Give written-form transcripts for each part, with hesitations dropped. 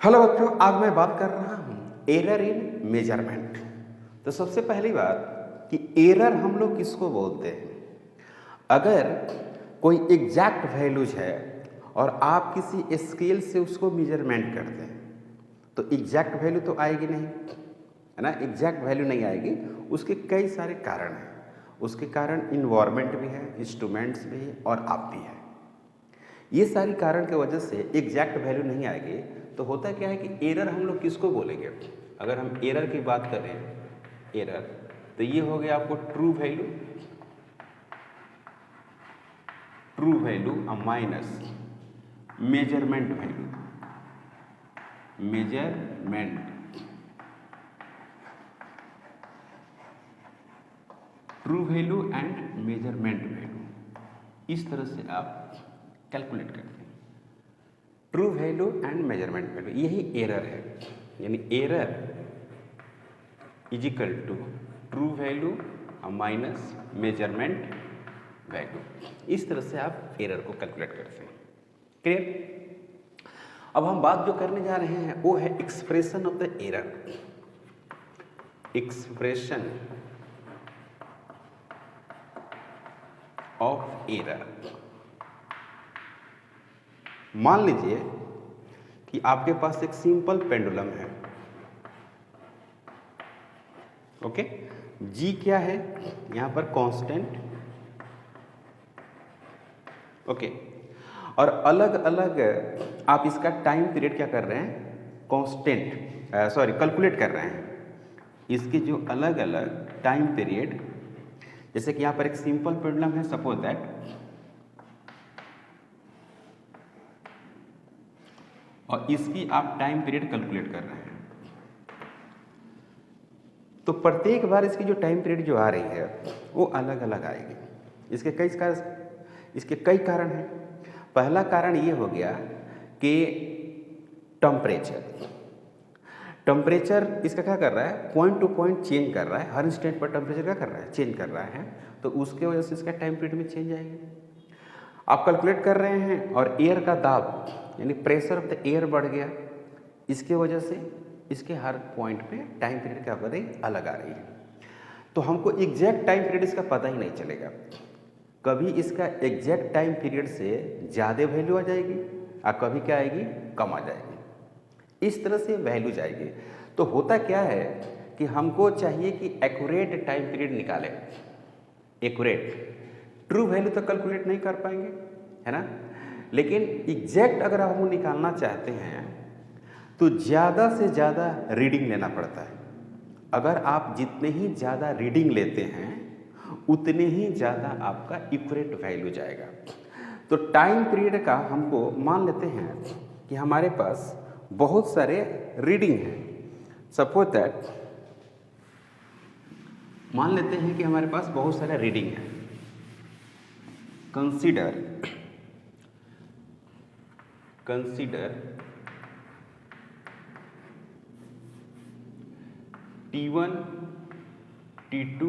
Hello बच्चों, आज मैं बात कर रहा हूँ एरर इन मेजरमेंट। तो सबसे पहली बात कि एरर हम लोग किसको बोलते हैं। अगर कोई एग्जैक्ट वैल्यूज है और आप किसी स्केल से उसको मेजरमेंट करते हैं तो एग्जैक्ट वैल्यू तो आएगी नहीं, है ना। एग्जैक्ट वैल्यू नहीं आएगी, उसके कई सारे कारण हैं। उसके कारण इन्वायरमेंट भी है, इंस्ट्रूमेंट्स भी है और आप भी है। ये सारी कारण की वजह से एग्जैक्ट वैल्यू नहीं आएगी। तो होता क्या है कि एरर हम लोग किसको बोलेंगे। अगर हम एरर की बात करें, एरर तो ये हो गया आपको true value, minus measurement value, true value and measurement value. इस तरह से आप कैलकुलेट करते हैं true value and measurement value. यही एरर है, यानी error is equal to true value minus measurement value. इस तरह से आप एरर को कैलकुलेट करते हैं। क्लियर। अब हम बात जो करने जा रहे हैं वो है expression of the error. Expression of error. मान लीजिए कि आपके पास एक सिंपल पेंडुलम है। ओके, जी क्या है यहां पर कांस्टेंट। ओके, और अलग अलग आप इसका टाइम पीरियड क्या कर रहे हैं, कांस्टेंट कैलकुलेट कर रहे हैं। इसके जो अलग अलग टाइम पीरियड, जैसे कि यहां पर एक सिंपल पेंडुलम है, सपोज दैट, और इसकी आप टाइम पीरियड कैलकुलेट कर रहे हैं। तो प्रत्येक बार इसकी जो टाइम पीरियड जो आ रही है वो अलग अलग आएगी। इसके कई कारण हैं। पहला कारण ये हो गया कि टेम्परेचर इसका क्या कर रहा है, पॉइंट टू पॉइंट चेंज कर रहा है। हर इंस्टेंट पर टेम्परेचर क्या कर रहा है, चेंज कर रहा है। तो उसके वजह से इसका टाइम पीरियड में चेंज आएगी। आप कैलकुलेट कर रहे हैं और एयर का दाब यानी प्रेशर ऑफ द एयर बढ़ गया, इसके वजह से इसके हर पॉइंट पे टाइम पीरियड क्या कर रही है, अलग आ रही है। तो हमको एग्जैक्ट टाइम पीरियड इसका पता ही नहीं चलेगा। कभी इसका एग्जैक्ट टाइम पीरियड से ज़्यादा वैल्यू आ जाएगी और कभी क्या आएगी, कम आ जाएगी। इस तरह से वैल्यू जाएगी। तो होता क्या है कि हमको चाहिए कि एक्यूरेट टाइम पीरियड निकालें। एक्यूरेट ट्रू वैल्यू तो कैलकुलेट नहीं कर पाएंगे, है ना। लेकिन एग्जैक्ट अगर हम निकालना चाहते हैं तो ज़्यादा से ज़्यादा रीडिंग लेना पड़ता है। अगर आप जितने ही ज़्यादा रीडिंग लेते हैं उतने ही ज़्यादा आपका एक्यूरेट वैल्यू जाएगा। तो टाइम पीरियड का हमको मान लेते हैं कि हमारे पास बहुत सारे रीडिंग हैं। सपोज दैट, मान लेते हैं कि हमारे पास बहुत सारे रीडिंग है। Consider T1, T2,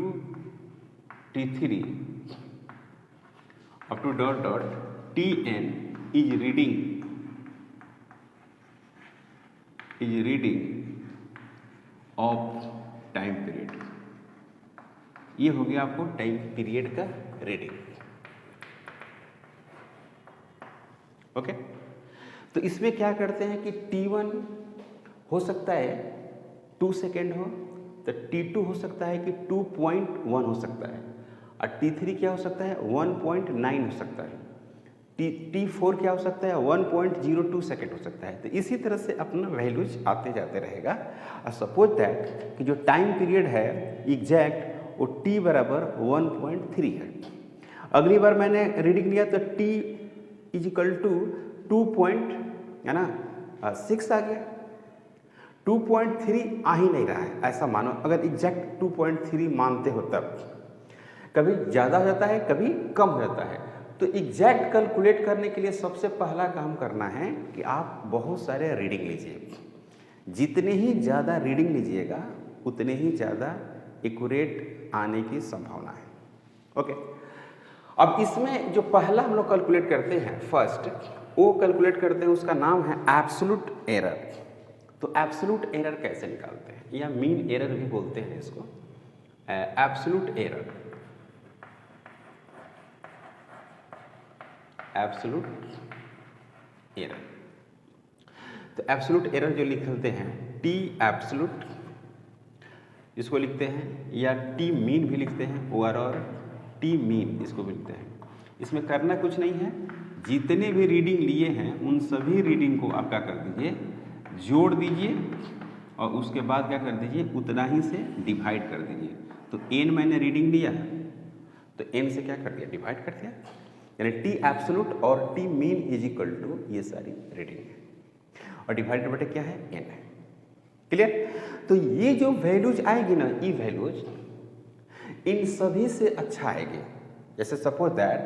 T3 up to Tn is reading of time period. ये हो गया आपको टाइम पीरियड का रीडिंग। ओके, तो इसमें क्या करते हैं कि T1 हो सकता है 2 सेकेंड हो, तो T2 हो सकता है कि 2.1 हो सकता है, और T3 क्या हो सकता है, 1.9 हो सकता है, T4 क्या हो सकता है, 1.02 सेकेंड हो सकता है। तो इसी तरह से अपना वैल्यूज आते जाते रहेगा। और सपोज दैट कि जो टाइम पीरियड है एग्जैक्ट वो T बराबर 1.3 है। अगली बार मैंने रीडिंग लिया तो T इज इक्वल टू 2.6 आ गया। 2.3 आ ही नहीं रहा है, ऐसा मानो। अगर एग्जैक्ट 2.3 मानते हो तब कभी ज़्यादा हो जाता है, कभी कम हो जाता है। तो एग्जैक्ट कैलकुलेट करने के लिए सबसे पहला काम करना है कि आप बहुत सारे रीडिंग लीजिए। जितने ही ज़्यादा रीडिंग लीजिएगा उतने ही ज़्यादा एक्यूरेट आने की संभावना है। ओके, अब इसमें जो पहला हम लोग कैलकुलेट करते हैं फर्स्ट, वो कैलकुलेट करते हैं, उसका नाम है एब्सोल्यूट एरर। तो एब्सोल्यूट एरर कैसे निकालते हैं, या मीन एरर भी बोलते हैं इसको, एब्सोल्यूट एरर, एब्सोल्यूट एरर। तो एब्सोल्यूट एरर जो लिखते हैं टी एब्सोल्यूट इसको लिखते हैं, या टी मीन भी लिखते हैं, और टी मीन इसको भी लिखते हैं। इसमें करना कुछ नहीं है, जितने भी रीडिंग लिए हैं उन सभी रीडिंग को आप क्या कर दीजिए, जोड़ दीजिए, और उसके बाद क्या कर दीजिए, उतना ही से डिवाइड कर दीजिए। तो n मैंने रीडिंग लिया तो n से क्या कर दिया, डिवाइड कर दिया, यानी टी एब्सोल्यूट और T mean is equal to ये सारी रीडिंग है, और डिवाइडेड बटे क्या है, n है। क्लियर? तो ये जो वैल्यूज आएगी ना, ई वैल्यूज इन सभी से अच्छा आएगी। जैसे सपोज दैट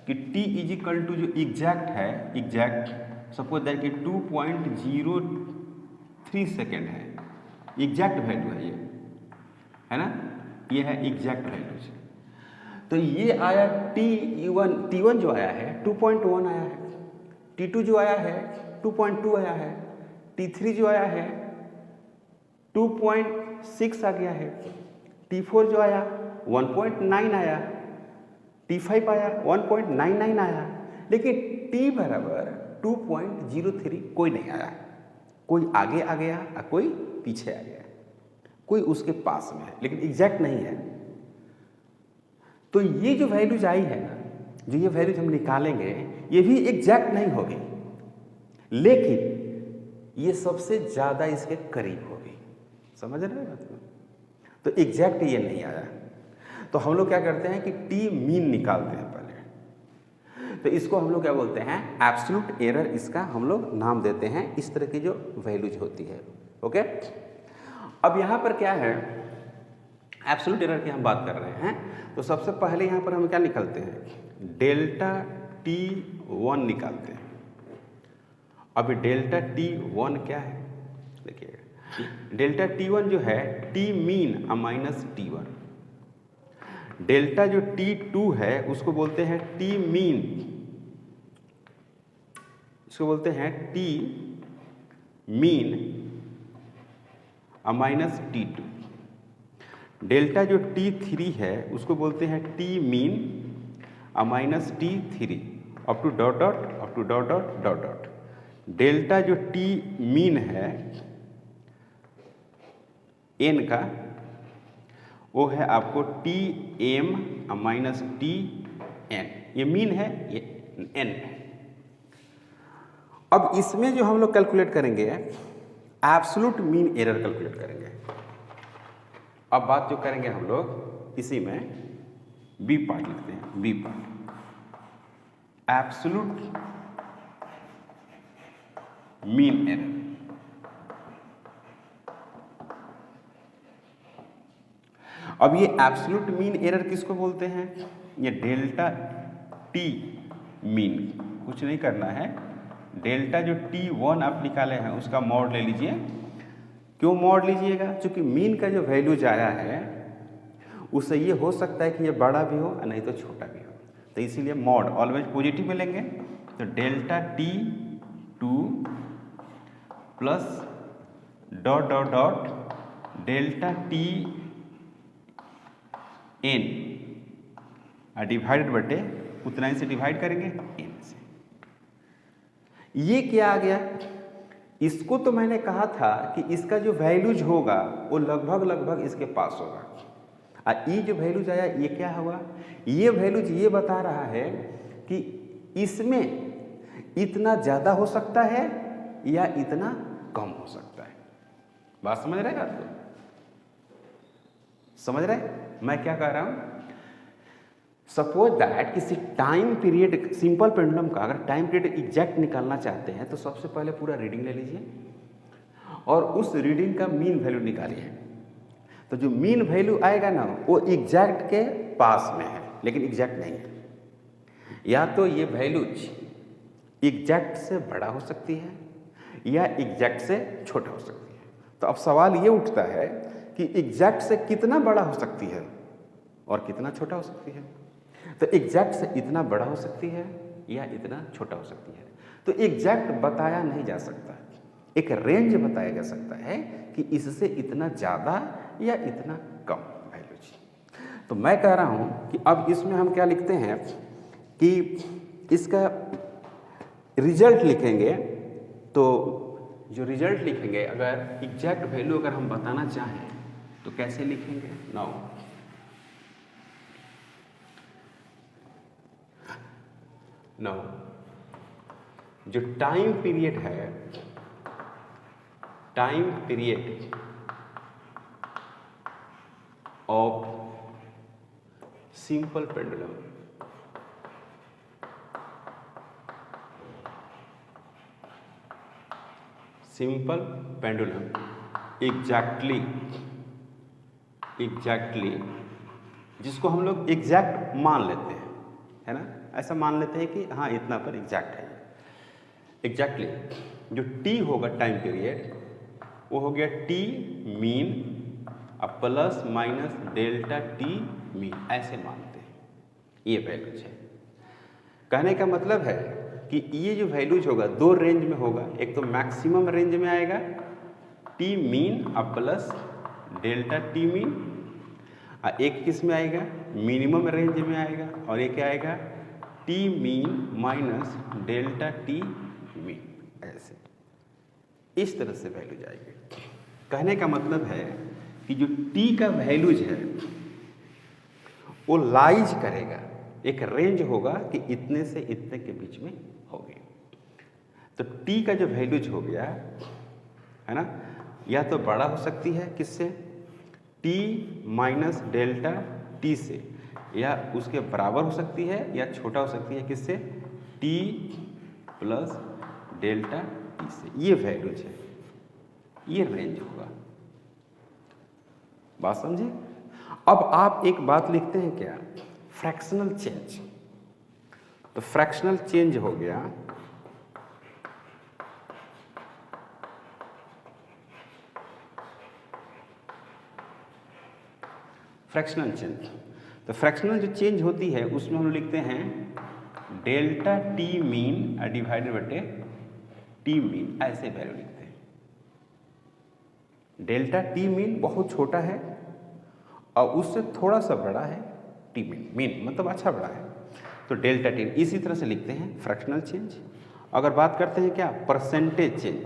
कि t इज इक्वल टू जो एग्जैक्ट है, एग्जैक्ट सपोज दैट कि 2.03 सेकेंड है, एग्जैक्ट वैल्यू है ये, है ना, ये है एग्जैक्ट वैल्यूज। तो ये आया T1 जो आया है 2.1 आया है, T2 जो आया है 2.2 आया है, T3 जो आया है 2.6 आ गया है, T4 जो आया 1.9 आया, T5 आया 1.99 आया, लेकिन T बराबर 2.03 कोई नहीं आया। कोई आगे आ गया और कोई पीछे आ गया, कोई उसके पास में है, लेकिन एग्जैक्ट नहीं है। तो ये जो वैल्यूज आई है ना, जो ये वैल्यूज हम निकालेंगे, ये भी एग्जैक्ट नहीं होगी, लेकिन ये सबसे ज़्यादा इसके करीब होगी। समझ रहे हैं बात को? तो एग्जैक्ट ये नहीं आया, तो हम लोग क्या करते हैं कि टी मीन निकालते हैं पहले। तो इसको हम लोग क्या बोलते हैं, एब्सोल्यूट एरर, इसका हम लोग नाम देते हैं। इस तरह की जो वैल्यूज होती है, ओके। अब यहाँ पर क्या है, एब्सोल्यूट एरर की हम बात कर रहे हैं, तो सबसे पहले यहाँ पर हम क्या निकालते हैं, डेल्टा T1 निकालते हैं। अभी डेल्टा T1 क्या है, देखिएगा, डेल्टा T1 जो है T mean minus T1, delta जो T2 है उसको बोलते हैं T मीन, इसको बोलते हैं T mean minus T2, delta जो T3 है उसको बोलते हैं T mean minus T3, up to dot dot, up to dot dot dot dot. Delta जो T मीन है n का, वो है आपको T M minus T N, ये मीन है, ये n है। अब इसमें जो हम लोग कैलकुलेट करेंगे, एब्सोल्यूट मीन एरर कैलकुलेट करेंगे। अब बात जो करेंगे हम लोग, इसी में बी पार्ट लिखते हैं, B part, absolute mean error. अब ये एब्सोल्यूट मीन एरर किसको बोलते हैं, ये डेल्टा टी मीन, कुछ नहीं करना है, डेल्टा जो T1 आप निकाले हैं उसका मॉड ले लीजिए। क्यों मॉड लीजिएगा, क्योंकि मीन का जो वैल्यूज आया है उससे ये हो सकता है कि ये बड़ा भी हो और नहीं तो छोटा भी हो, तो इसीलिए मॉड ऑलवेज पॉजिटिव में लेंगे। तो delta T2 plus dot dot dot delta T n divided बटे उतना ही से डिवाइड करेंगे n से। ये क्या आ गया, इसको तो मैंने कहा था कि इसका जो वैल्यूज होगा वो लगभग लगभग इसके पास होगा, और ये जो वैल्यूज आया ये क्या हुआ, ये वैल्यूज ये बता रहा है कि इसमें इतना ज़्यादा हो सकता है या इतना कम हो सकता है। बात समझ रहे हैं आपको, समझ रहे मैं क्या कह रहा हूँ। सपोज दैट किसी टाइम पीरियड, सिंपल पेंडुलम का अगर टाइम पीरियड एग्जैक्ट निकालना चाहते हैं तो सबसे पहले पूरा रीडिंग ले लीजिए और उस रीडिंग का मीन वैल्यू निकालिए। तो जो मीन वैल्यू आएगा ना वो एग्जैक्ट के पास में है, लेकिन एग्जैक्ट नहीं है। या तो ये वैल्यूज एग्जैक्ट से बड़ा हो सकती है या एग्जैक्ट से छोटा हो सकती है। तो अब सवाल ये उठता है कि एग्जैक्ट से कितना बड़ा हो सकती है और कितना छोटा हो सकती है। तो एग्जैक्ट से इतना बड़ा हो सकती है या इतना छोटा हो सकती है। तो एग्जैक्ट बताया नहीं जा सकता, एक रेंज बताया जा सकता है कि इससे इतना ज़्यादा या इतना कम वैल्यूज। तो मैं कह रहा हूँ कि अब इसमें हम क्या लिखते हैं कि इसका रिजल्ट लिखेंगे। तो जो रिजल्ट लिखेंगे, अगर एग्जैक्ट वैल्यू अगर हम बताना चाहें तो कैसे लिखेंगे? नाउ जो टाइम पीरियड है, time period of simple pendulum, simple pendulum exactly जिसको हम लोग एग्जैक्ट मान लेते हैं, है ना, ऐसा मान लेते हैं कि हाँ इतना पर एग्जैक्ट है। एग्जैक्टली जो टी होगा टाइम पीरियड, वो हो गया टी मीन अब plus minus delta T mean, ऐसे मानते हैं। ये वैल्यूज है। कहने का मतलब है कि ये जो वैल्यूज होगा दो रेंज में होगा। एक तो मैक्सिमम रेंज में आएगा टी मीन अब प्लस डेल्टा टी मीन, और एक किस में आएगा? मिनिमम रेंज में आएगा, और एक क्या आएगा? T mean minus delta T mean. ऐसे इस तरह से वैल्यूज आएगी। कहने का मतलब है कि जो टी का वैल्यूज है वो लाइज करेगा, एक रेंज होगा कि इतने से इतने के बीच में होगी। तो टी का जो वैल्यूज हो गया है ना, या तो बड़ा हो सकती है किससे? टी माइनस डेल्टा टी से, या उसके बराबर हो सकती है, या छोटा हो सकती है किससे? टी प्लस डेल्टा टी से। ये वैल्यूज है, ये रेंज होगा। बात समझे? अब आप एक बात लिखते हैं क्या? Fractional change. तो फ्रैक्शनल चेंज हो गया फ्रैक्शनल चेंज। तो फ्रैक्शनल जो चेंज होती है उसमें हम लिखते हैं डेल्टा टी मीन डिवाइडेड बटे टी मीन, ऐसे वैल्यू लिखते हैं। डेल्टा टी मीन बहुत छोटा है और उससे थोड़ा सा बड़ा है टी मीन, मीन मतलब अच्छा बड़ा है, तो डेल्टा टी। इसी तरह से लिखते हैं फ्रैक्शनल चेंज। अगर बात करते हैं क्या? Percentage change.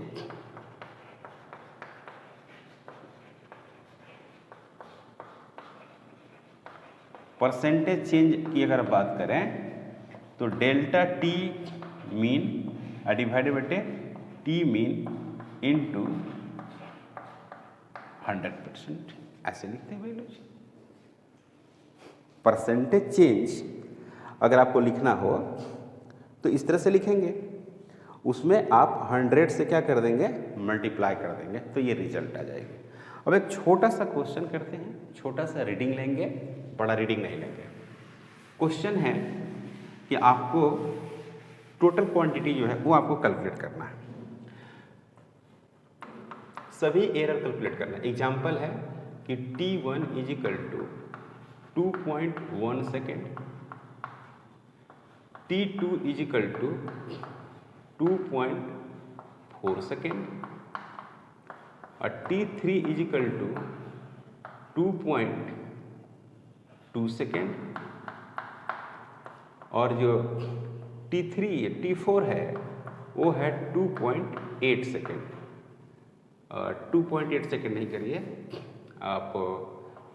परसेंटेज चेंज की अगर बात करें तो डेल्टा टी मीन डिवाइडेड बटे टी मीन इंटू 100%, ऐसे लिखते हैं वैल्यूज। परसेंटेज चेंज अगर आपको लिखना हो तो इस तरह से लिखेंगे, उसमें आप 100 से क्या कर देंगे? मल्टीप्लाई कर देंगे, तो ये रिजल्ट आ जाएगी। अब एक छोटा सा क्वेश्चन करते हैं, छोटा सा रीडिंग लेंगे, बड़ा रीडिंग नहीं लेंगे। क्वेश्चन है कि आपको टोटल क्वांटिटी जो है वो आपको कैलकुलेट करना है, सभी एरर कैलकुलेट करना है। एग्जांपल है कि T1 is equal to 2.1 second, T2 is equal to 2.4 second, और T3 is equal to 2.2 second, और जो T4 है वो है 2.8 सेकेंड। 2.8 सेकेंड नहीं करिए, आप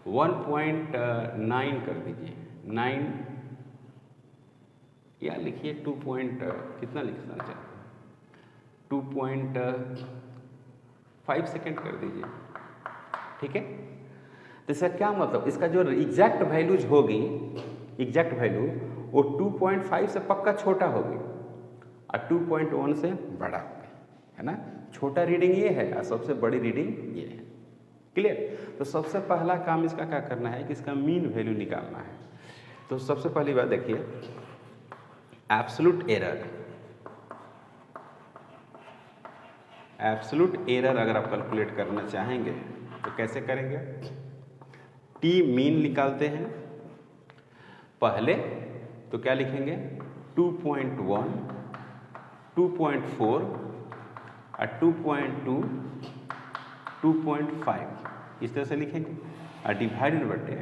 1.9 कर दीजिए, 9 या लिखिए 2 कितना लिखना चाहते हैं? 2.5 सेकेंड कर दीजिए, ठीक है। तो इसका क्या मतलब? इसका जो एग्जैक्ट वैल्यूज होगी, एग्जैक्ट वैल्यू वो 2.5 से पक्का छोटा होगी और 2.1 से बड़ा होगी, है ना। छोटा रीडिंग ये है और सबसे बड़ी रीडिंग ये है। क्लियर? तो सबसे पहला काम इसका क्या करना है कि इसका मीन वैल्यू निकालना है। तो सबसे पहली बात देखिए, एब्सोल्यूट एरर। एब्सोल्यूट एरर अगर आप कैलकुलेट करना चाहेंगे तो कैसे करेंगे? टी मीन निकालते हैं पहले, तो क्या लिखेंगे? 2.1, 2.4 2.2 2.5 इस तरह से लिखेंगे और डिवाइडेड बटे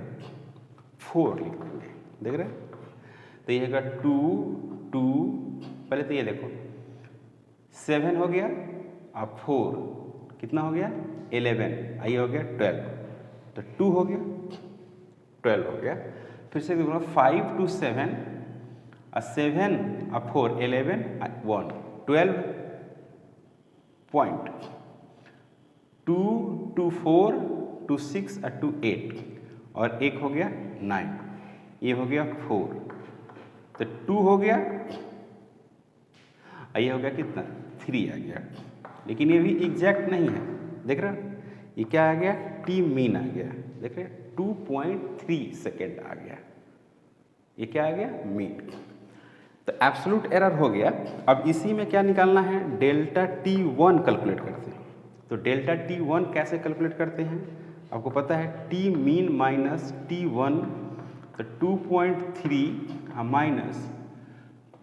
4 लिख देंगे। देख रहे हैं? तो ये होगा 2 2, पहले तो ये देखो 7 हो गया और 4 कितना हो गया 11, ये हो गया 12, तो 2 हो गया 12 हो गया। फिर से देखो 5 to 7 और 7 और 4 11 1 12 पॉइंट 2 to 4 to 6 और 2 8 और एक हो गया 9, ये हो गया 4, तो 2 हो गया, ये हो गया कितना 3 आ गया। लेकिन ये भी एग्जैक्ट नहीं है, देख रहे हो ये क्या आ गया टी मीन आ गया, देख रहे 2.3 सेकेंड आ गया, ये क्या आ गया मीन। तो एब्सोल्यूट एरर हो गया। अब इसी में क्या निकालना है डेल्टा T1 कैलकुलेट करते हैं। तो डेल्टा T1 कैसे कैलकुलेट करते हैं आपको पता है, टी मीन माइनस T1, तो 2.3 माइनस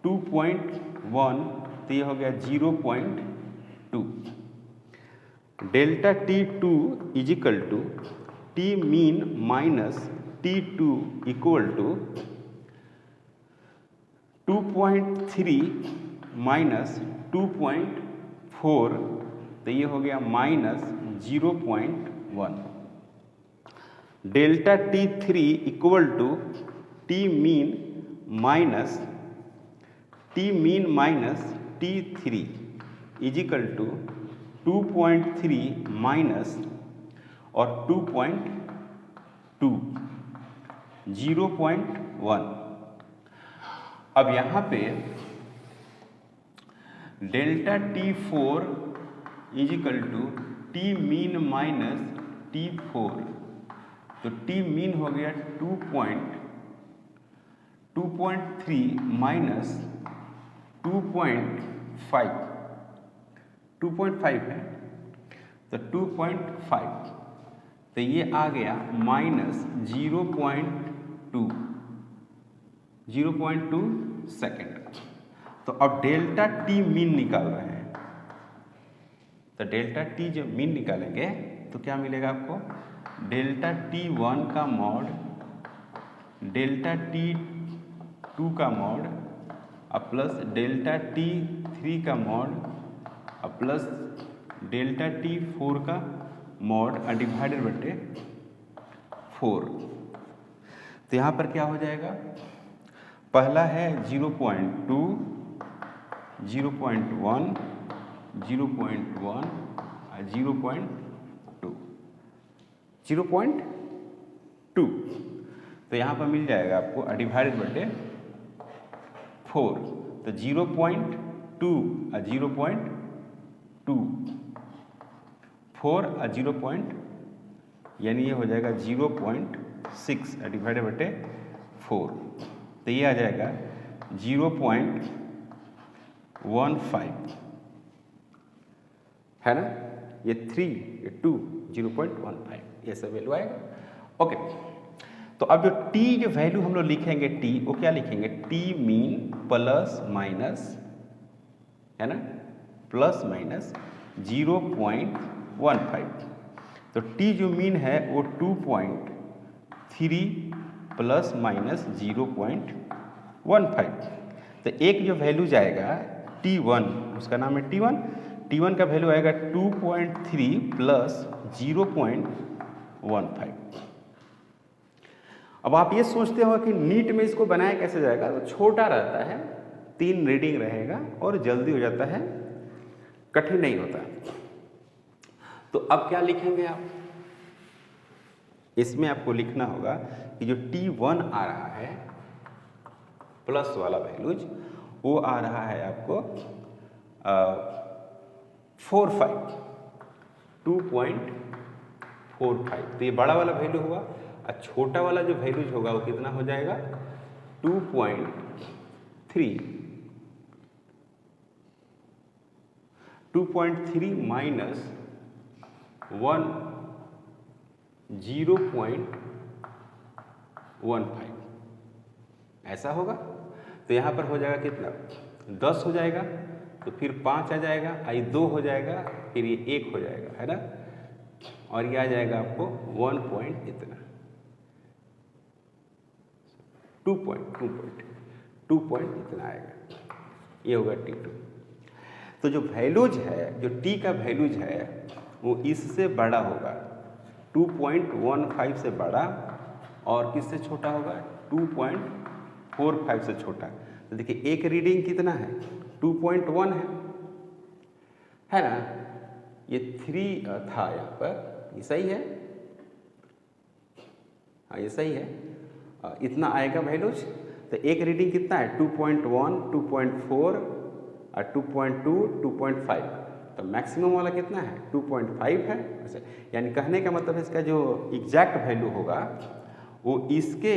2.1, तो ये हो गया 0.2। Delta T2 is equal to T mean minus T2 equal to 2.3 minus 2.4, तो ये हो गया minus 0.1। Delta T3 equal to T mean minus T3 is equal to 2.3 minus और 2.2 0.1। अब यहाँ पे delta T4 is equal to T mean minus T4, तो T mean हो गया 2.3 माइनस 2.5 है, तो 2.5, तो ये आ गया माइनस 0.2 सेकेंड। तो अब डेल्टा टी मीन निकाल रहे हैं, तो डेल्टा टी जब मीन निकालेंगे तो क्या मिलेगा आपको, डेल्टा T1 का मॉड, डेल्टा T2 का मॉड प्लस डेल्टा T3 का मॉड प्लस डेल्टा T4 का मॉड डिवाइडेड बटे 4। तो यहाँ पर क्या हो जाएगा, पहला है 0.2, 0.1, 0.1 और 0.2, तो यहाँ पर मिल जाएगा आपको डिवाइडेड बटे 4, तो 0.2 और 0.2 4 और 0. यानी ये हो जाएगा 0.6 डिवाइडेड बटे 4, तो ये आ जाएगा 0.15 है ना, ये 3 ये 2 0.15 ये सब वैल्यू आएगा। ओके, तो अब जो t जो वैल्यू हम लोग लिखेंगे t, वो क्या लिखेंगे टी मीन प्लस माइनस, है ना, प्लस माइनस 0.15। तो t जो मीन है वो 2.3 प्लस माइनस 0.15। तो एक जो वैल्यू जाएगा T1, उसका नाम है T1 का वैल्यू आएगा 2.3 प्लस 0.15। अब आप ये सोचते हो कि नीट में इसको बनाया कैसे जाएगा, तो छोटा रहता है, 3 रीडिंग रहेगा और जल्दी हो जाता है, कठिन नहीं होता। तो अब क्या लिखेंगे आप, इसमें आपको लिखना होगा कि जो T1 आ रहा है प्लस वाला वैल्यूज, वो आ रहा है आपको 2.45, तो ये बड़ा वाला वैल्यू हुआ, और छोटा वाला जो वैल्यूज होगा वो कितना हो जाएगा 2.3 माइनस 0.15 ऐसा होगा। तो यहाँ पर हो जाएगा कितना 10 हो जाएगा, तो फिर 5 आ जाएगा, आई 2 हो जाएगा, फिर ये 1 हो जाएगा, है ना, और ये आ जाएगा आपको 1 पॉइंट इतना, 2 पॉइंट इतना आएगा, ये होगा T2। तो जो वैल्यूज है, जो T का वैल्यूज है वो इससे बड़ा होगा, 2.15 से बड़ा, और किससे छोटा होगा, 2.45 से छोटा। तो देखिए एक रीडिंग कितना है, 2.1 है ना, ये 3 था यहाँ पर, ये सही है, हाँ ये सही है, इतना आएगा वैल्यूज। तो एक रीडिंग कितना है, 2.1, 2.4 और 2.2, 2.5, तो मैक्सिमम वाला कितना है, 2.5 है। अच्छा, यानी कहने का मतलब है इसका जो एग्जैक्ट वैल्यू होगा वो इसके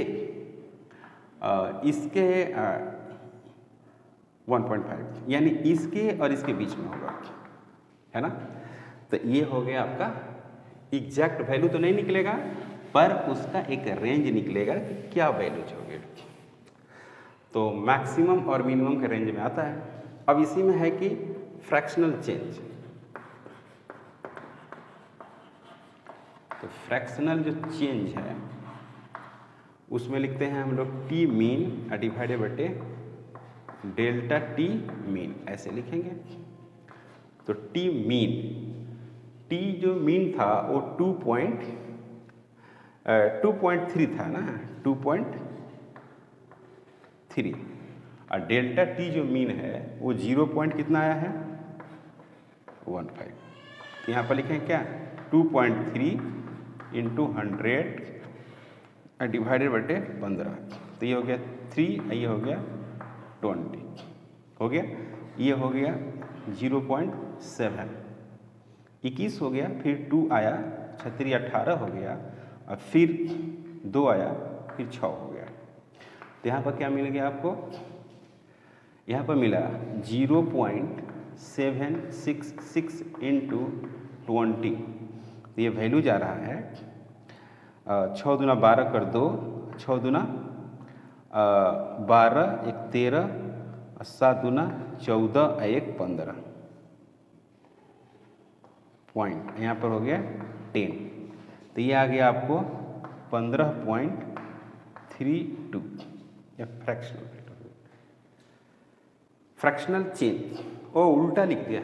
1.5, यानी इसके और इसके बीच में होगा, है ना। तो ये हो गया आपका एग्जैक्ट वैल्यू, तो नहीं निकलेगा पर उसका एक रेंज निकलेगा कि क्या वैल्यूज होंगे। तो मैक्सिमम और मिनिमम के रेंज में आता है। अब इसी में है कि फ्रैक्शनल चेंज, तो फ्रैक्शनल जो चेंज है उसमें लिखते हैं हम लोग टी मीन डिवाइडेड बटे डेल्टा टी मीन, ऐसे लिखेंगे। तो टी मीन, टी जो मीन था वो 2.3 था ना, 2.3, और डेल्टा टी जो मीन है वो 0 पॉइंट कितना आया है, 1.5। यहाँ पर लिखें क्या, 2.3 इंटू 100 डिवाइडेड बटे 15, तो ये हो गया 3, ये हो गया 20, हो गया, ये हो गया 0.7, 21 हो गया, फिर 2 आया, 36 18 हो गया, और फिर 2 आया, फिर 6 हो गया। तो यहाँ पर क्या मिल गया आपको, यहाँ पर मिला 0.766 इंटू 20, तो ये वैल्यू जा रहा है 6 दूना 12 कर 2, 6 दूना 12, 1 13, 7 दूना 14, 1 15 पॉइंट, यहाँ पर हो गया 10, तो ये आ गया आपको 15.32, या फ्रैक्शनल चेंज। ओ उल्टा लिख दिया,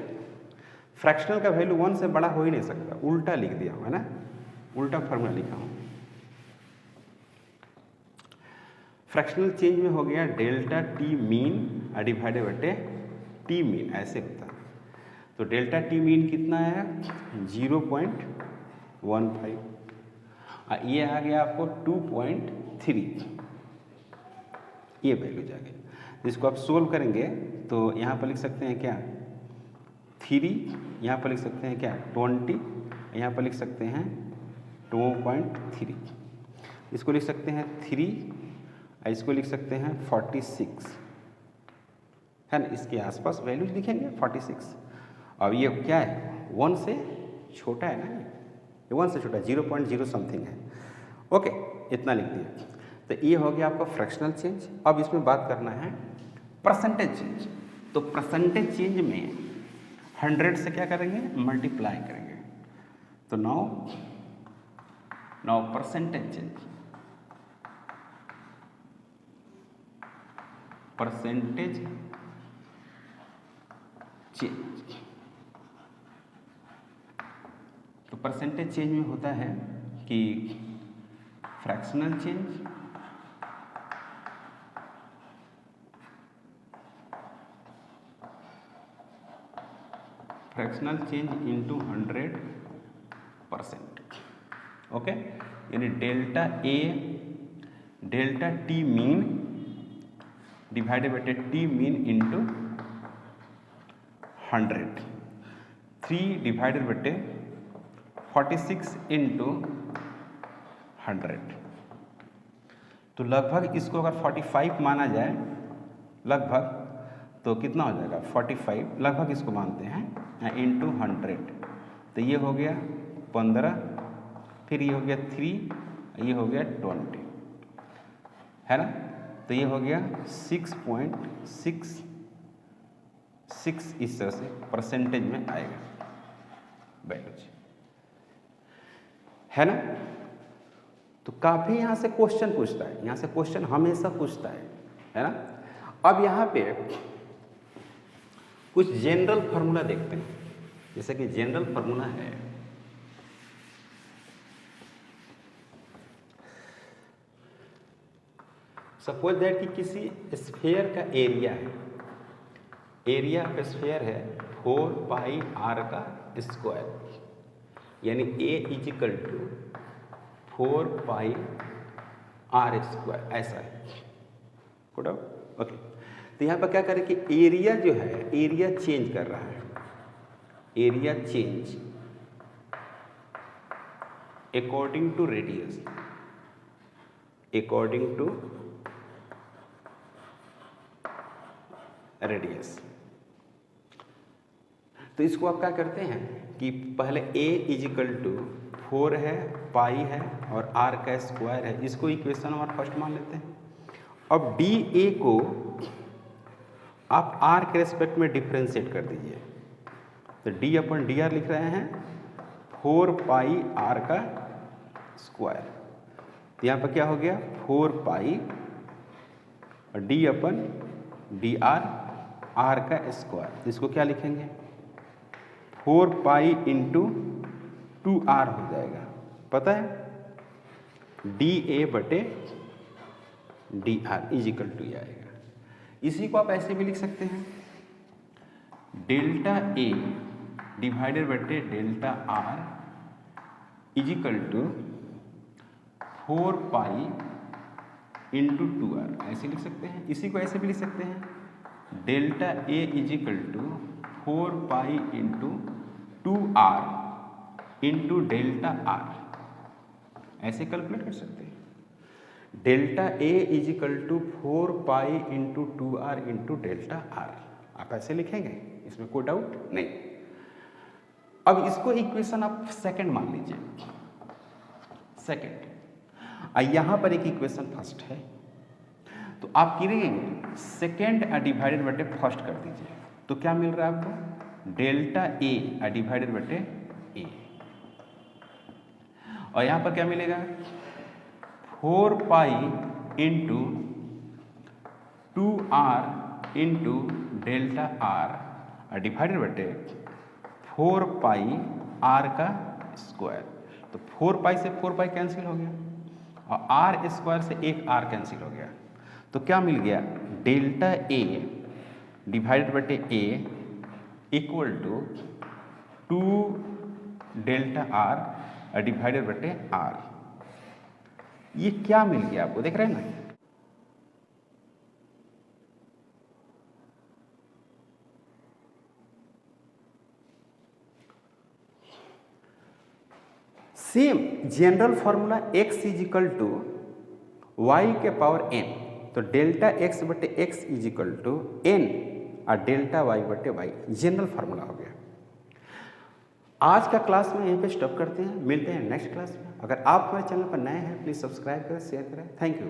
फ्रैक्शनल का वैल्यू 1 से बड़ा हो ही नहीं सकता, उल्टा लिख दिया हूँ, है ना, उल्टा फॉर्मूला लिखा हूँ। फ्रैक्शनल चेंज में हो गया डेल्टा टी मीन डिवाइडेड बटे टी मीन, ऐसे होता है। तो डेल्टा टी मीन कितना है, 0.15, ये आ गया आपको 2.3, ये वैल्यू जा गया। इसको आप सोल्व करेंगे तो यहाँ पर लिख सकते हैं क्या, 3, यहाँ पर लिख सकते हैं क्या 20, यहाँ पर लिख सकते हैं 2.3, इसको लिख सकते हैं 3, इसको लिख सकते हैं 46, है ना, इसके आसपास वैल्यूज लिखेंगे 46। अब ये क्या है, 1 से छोटा है ना, ये 1 से छोटा 0.0 समथिंग है, ओके, इतना लिख दिया। तो ये हो गया आपका फ्रैक्शनल चेंज। अब इसमें बात करना है परसेंटेज चेंज। तो परसेंटेज चेंज में 100 से क्या करेंगे, मल्टीप्लाई करेंगे। तो now percentage change, percentage change, तो परसेंटेज चेंज में होता है कि fractional change, fractional change into 100%, okay, यानी delta T mean divided by T mean into 100, 3 divided by 46 into 100। तो लगभग इसको अगर 45 माना जाए लगभग, तो कितना हो जाएगा 45, लगभग इसको मानते हैं इंटू 100, तो ये हो गया 15, फिर ये हो गया 3, ये हो गया 20, है ना। तो ये हो गया 6.66 इस तरह से परसेंटेज में आएगा, बायोलॉजी, है ना। तो काफी यहां से क्वेश्चन पूछता है, यहां से क्वेश्चन हमेशा पूछता है ना। अब यहां पे कुछ जनरल फार्मूला देखते हैं, जैसे कि जनरल फार्मूला है सपोज दैट कि किसी स्फीयर का एरिया है, एरिया ऑफ स्फीयर है 4 पाई आर का स्क्वायर, यानी A is equal to 4 pi R square, ऐसा है। Good okay. तो यहाँ पर क्या करें कि एरिया जो है, एरिया चेंज कर रहा है, area change according to radius, according to radius. तो इसको आप क्या करते हैं कि पहले a इज इक्वल टू 4 है, पाई है और r का स्क्वायर है, इसको इक्वेशन नंबर फर्स्ट मान लेते हैं। अब dA को आप r के रेस्पेक्ट में डिफ्रेंशिएट कर दीजिए, तो d अपन dr लिख रहे हैं 4 पाई r का स्क्वायर। तो यहाँ पर क्या हो गया 4 पाई और d अपन dr r का स्क्वायर, इसको क्या लिखेंगे 4 पाई इंटू 2r हो जाएगा, पता है dA बटे dr इज इक्वल टू आएगा। इसी को आप ऐसे भी लिख सकते हैं डेल्टा A डिवाइडेड बटे delta R is equal to 4 pi into 2r, ऐसे लिख सकते हैं। इसी को ऐसे भी लिख सकते हैं delta A is equal to 4 pi into 2r into delta R, ऐसे कैलकुलेट कर सकते हैं। Delta A is equal to 4 pi into 2r into delta R, आप ऐसे लिखेंगे, इसमें कोई डाउट नहीं। अब इसको इक्वेशन आप सेकंड मान लीजिए, सेकंड, यहां पर एक इक्वेशन फर्स्ट है, तो आप करेंगे सेकेंड डिवाइडेड बटे फर्स्ट कर दीजिए, तो क्या मिल रहा है आपको डेल्टा A डिवाइडेड बटे A, और यहां पर क्या मिलेगा 4 pi into 2r into delta R divided बटे 4 पाई r का स्क्वायर। तो 4 पाई से 4 पाई कैंसिल हो गया और r स्क्वायर से एक r कैंसिल हो गया, तो क्या मिल गया डेल्टा A डिवाइडेड बटे A equal to 2 delta R divided बटे R। ये क्या मिल गया आपको, देख रहे हैं ना। Same general formula x is equal to Y के पावर n, तो डेल्टा x बटे x is equal to n और डेल्टा y बटे y, जनरल फार्मूला हो गया। आज का क्लास में यहीं पे स्टॉप करते हैं, मिलते हैं नेक्स्ट क्लास में। अगर आप हमारे चैनल पर नए हैं प्लीज़ सब्सक्राइब करें, शेयर करें। Thank you.